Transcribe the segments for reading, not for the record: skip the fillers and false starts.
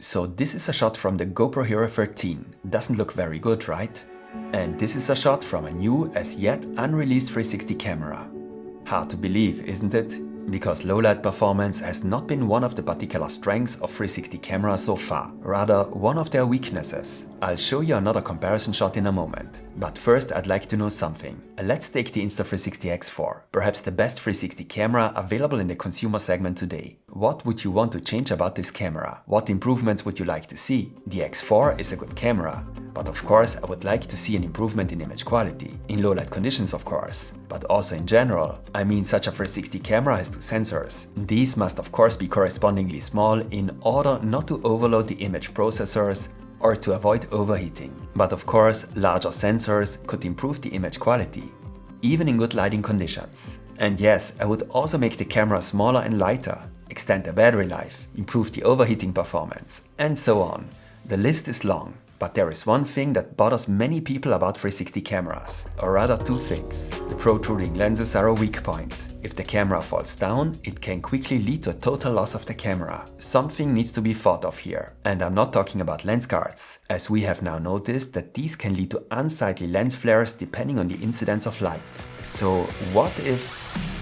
So this is a shot from the GoPro Hero 13. Doesn't look very good, right? And this is a shot from a new, as yet unreleased 360 camera. Hard to believe, isn't it? Because low-light performance has not been one of the particular strengths of 360 cameras so far, rather one of their weaknesses. I'll show you another comparison shot in a moment. But first I'd like to know something. Let's take the Insta360 X4, perhaps the best 360 camera available in the consumer segment today. What would you want to change about this camera? What improvements would you like to see? The X4 is a good camera, but of course I would like to see an improvement in image quality, in low light conditions of course, but also in general. I mean, such a 360 camera has two sensors. These must of course be correspondingly small in order not to overload the image processors or to avoid overheating. But of course, larger sensors could improve the image quality, even in good lighting conditions. And yes, I would also make the camera smaller and lighter, extend the battery life, improve the overheating performance, and so on. The list is long. But there is one thing that bothers many people about 360 cameras, or rather two things. The protruding lenses are a weak point. If the camera falls down, it can quickly lead to a total loss of the camera. Something needs to be thought of here. And I'm not talking about lens guards, as we have now noticed that these can lead to unsightly lens flares depending on the incidence of light. So what if...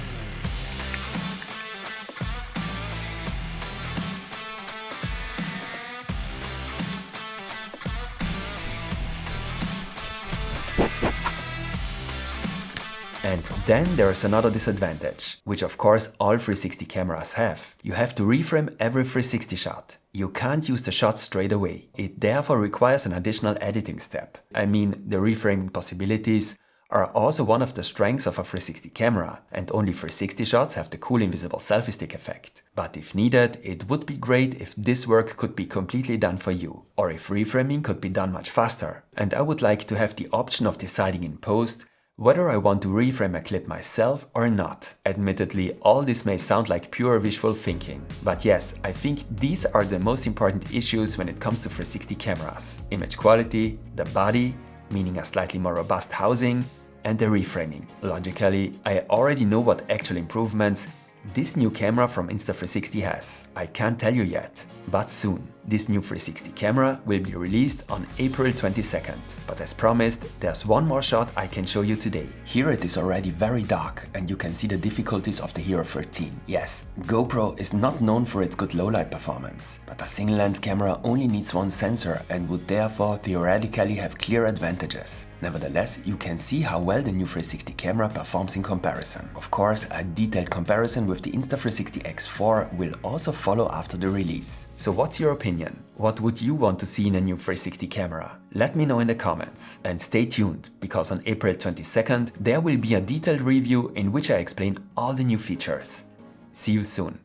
And then there is another disadvantage, which of course all 360 cameras have. You have to reframe every 360 shot. You can't use the shot straight away. It therefore requires an additional editing step. I mean, the reframing possibilities are also one of the strengths of a 360 camera, and only 360 shots have the cool invisible selfie stick effect. But if needed, it would be great if this work could be completely done for you, or if reframing could be done much faster. And I would like to have the option of deciding in post whether I want to reframe a clip myself or not. Admittedly, all this may sound like pure visual thinking. But yes, I think these are the most important issues when it comes to 360 cameras. Image quality, the body, meaning a slightly more robust housing, and the reframing. Logically, I already know what actual improvements this new camera from Insta360 has. I can't tell you yet, but soon. This new 360 camera will be released on April 22nd. But as promised, there's one more shot I can show you today. Here it is already very dark and you can see the difficulties of the Hero 13. Yes, GoPro is not known for its good low-light performance, but a single lens camera only needs one sensor and would therefore theoretically have clear advantages. Nevertheless, you can see how well the new 360 camera performs in comparison. Of course, a detailed comparison with the Insta360 X4 will also follow after the release. So what's your opinion? What would you want to see in a new 360 camera? Let me know in the comments. And stay tuned, because on April 22nd there will be a detailed review in which I explain all the new features. See you soon.